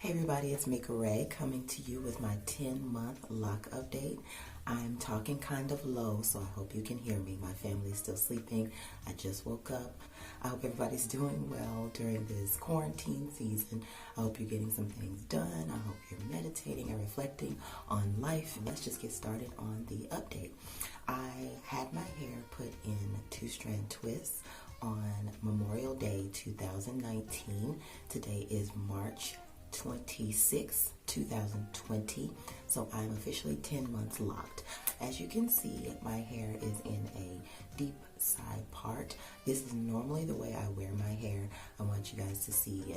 Hey everybody, it's Mika Ray coming to you with my 10-month lock update. I'm talking kind of low, so I hope you can hear me. My family's still sleeping. I just woke up. I hope everybody's doing well during this quarantine season. I hope you're getting some things done. I hope you're meditating and reflecting on life. Let's just get started on the update. I had my hair put in 2-strand twists on Memorial Day 2019. Today is March 26, 2020, so I'm officially 10 months locked. As you can see, my hair is in a deep side part. This is normally the way I wear my hair. I want you guys to see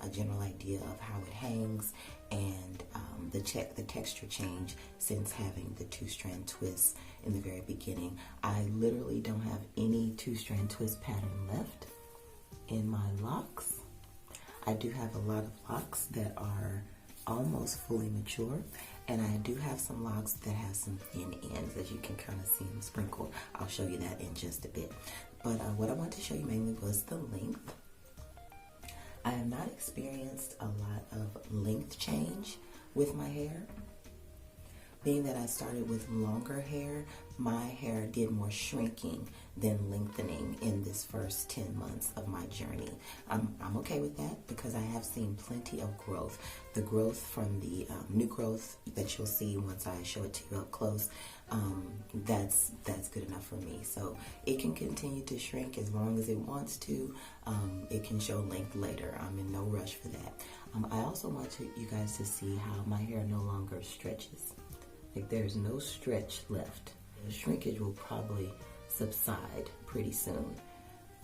a general idea of how it hangs and the texture change since having the 2-strand twists in the very beginning. I literally don't have any 2-strand twist pattern left in my locks. I do have a lot of locks that are almost fully mature, and I do have some locks that have some thin ends, as you can kind of see them sprinkled. I'll show you that in just a bit. But what I want to show you mainly was the length. I have not experienced a lot of length change with my hair. Being that I started with longer hair, my hair did more shrinking than lengthening in this first 10 months of my journey. I'm okay with that because I have seen plenty of growth. The growth from the new growth that you'll see once I show it to you up close, that's good enough for me. So it can continue to shrink as long as it wants to. It can show length later. I'm in no rush for that. I also want you guys to see how my hair no longer stretches. Like there's no stretch left. The shrinkage will probably subside pretty soon.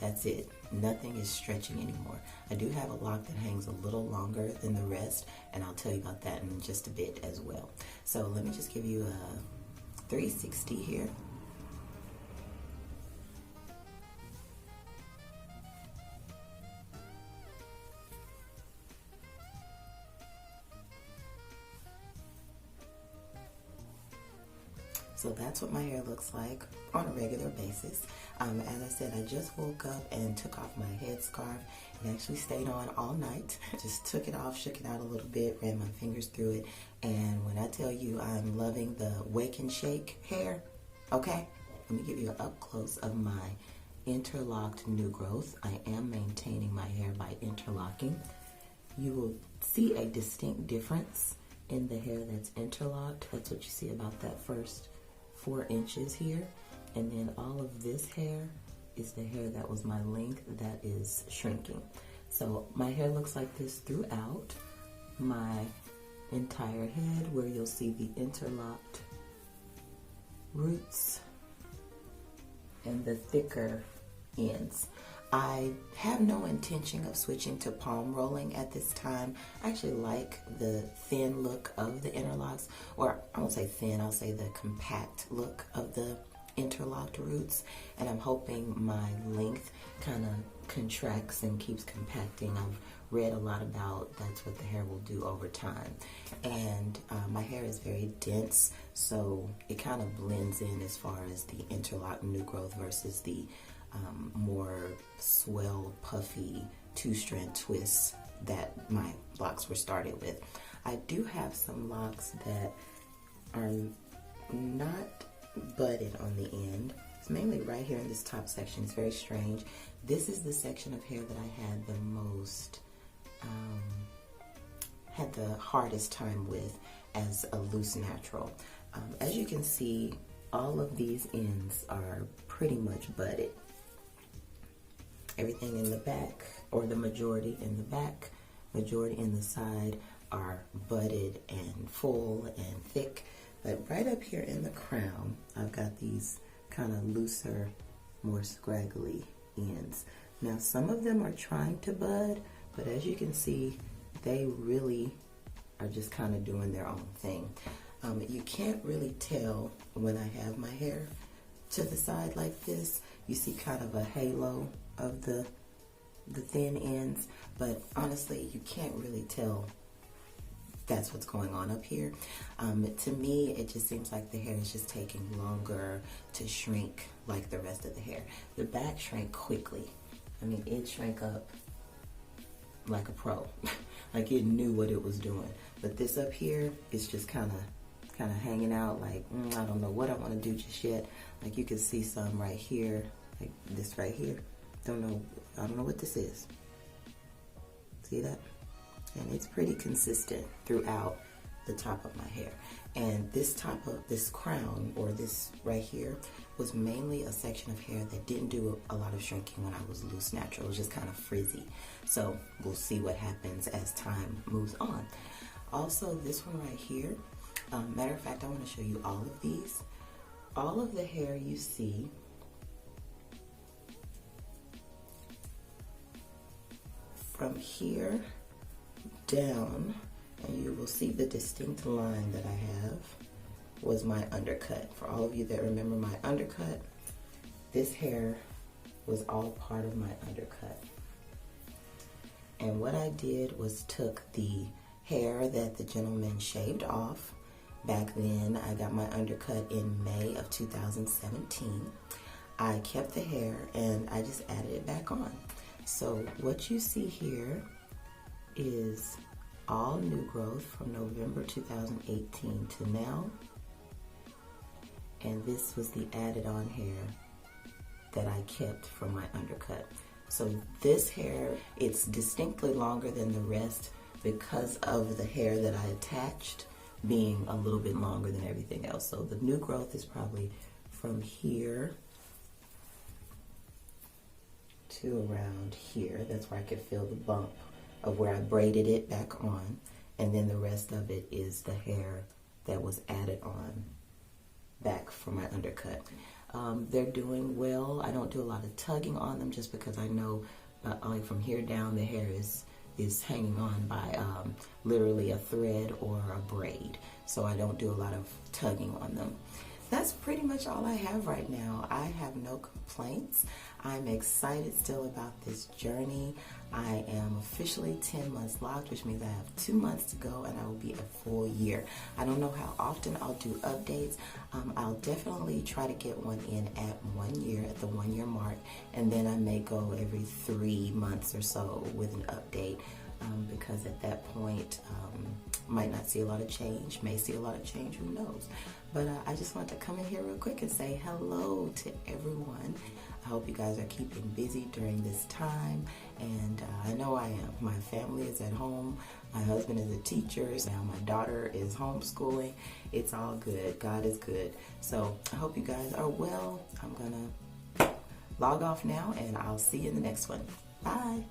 That's it. Nothing is stretching anymore. I do have a lock that hangs a little longer than the rest, and I'll tell you about that in just a bit as well. So let me just give you a 360 here. So that's what my hair looks like on a regular basis. As I said, I just woke up and took off my headscarf. It actually stayed on all night. Just took it off, shook it out a little bit, ran my fingers through it. And when I tell you I'm loving the wake and shake hair, okay? Let me give you an up close of my interlocked new growth. I am maintaining my hair by interlocking. You will see a distinct difference in the hair that's interlocked. That's what you see about that first 4 inches here, and then all of this hair is the hair that was my length that is shrinking. So my hair looks like this throughout my entire head, where you'll see the interlocked roots and the thicker ends. I have no intention of switching to palm rolling at this time. I actually like the thin look of the interlocks, or I won't say thin, I'll say the compact look of the interlocked roots, and I'm hoping my length kind of contracts and keeps compacting. I've read a lot about that's what the hair will do over time, and my hair is very dense, so it kind of blends in as far as the interlocked new growth versus the more swell, puffy 2-strand twists that my locks were started with. I do have some locks that are not budded on the end. It's mainly right here in this top section. It's very strange. This is the section of hair that I had the most, had the hardest time with as a loose natural. As you can see, all of these ends are pretty much budded. Everything in the back, or the majority in the back, majority in the side, are budded and full and thick. But right up here in the crown, I've got these kind of looser, more scraggly ends. Now some of them are trying to bud, but as you can see, they really are just kind of doing their own thing. You can't really tell when I have my hair to the side like this. You see kind of a halo of the thin ends, but honestly you can't really tell that's what's going on up here. To me, it just seems like the hair is just taking longer to shrink like the rest of the hair. The back shrank quickly. I mean, it shrank up like a pro. Like it knew what it was doing. But this up here is just kind of hanging out like, I don't know what I want to do just yet. Like you can see some right here, like this right here. I don't know what this is. See that? And it's pretty consistent throughout the top of my hair. And this crown, or this right here, was mainly a section of hair that didn't do a lot of shrinking when I was loose natural. It was just kind of frizzy. So we'll see what happens as time moves on. Also, this one right here, matter of fact, I want to show you all of these. All of the hair you see from here down, and you will see the distinct line that I have, was my undercut. For all of you that remember my undercut, this hair was all part of my undercut. And what I did was took the hair that the gentleman shaved off. Back then, I got my undercut in May of 2017. I kept the hair and I just added it back on. So what you see here is all new growth from November 2018 to now. And this was the added on hair that I kept from my undercut. So this hair, it's distinctly longer than the rest because of the hair that I attached being a little bit longer than everything else. So the new growth is probably from here to around here. That's where I could feel the bump of where I braided it back on, and then the rest of it is the hair that was added on back for my undercut. They're doing well. I don't do a lot of tugging on them just because I know like from here down the hair is hanging on by literally a thread or a braid, so I don't do a lot of tugging on them. That's pretty much all I have right now. I have no complaints. I'm excited still about this journey. I am officially 10 months locked, which means I have 2 months to go and I will be a full year. I don't know how often I'll do updates. I'll definitely try to get one in at 1 year, at the 1 year mark, and then I may go every 3 months or so with an update. Because at that point, might not see a lot of change, may see a lot of change, who knows. But I just want to come in here real quick and say hello to everyone. I hope you guys are keeping busy during this time, and I know I am. My family is at home, my husband is a teacher, now my daughter is homeschooling. It's all good. God is good. So I hope you guys are well. I'm gonna log off now, and I'll see you in the next one. Bye.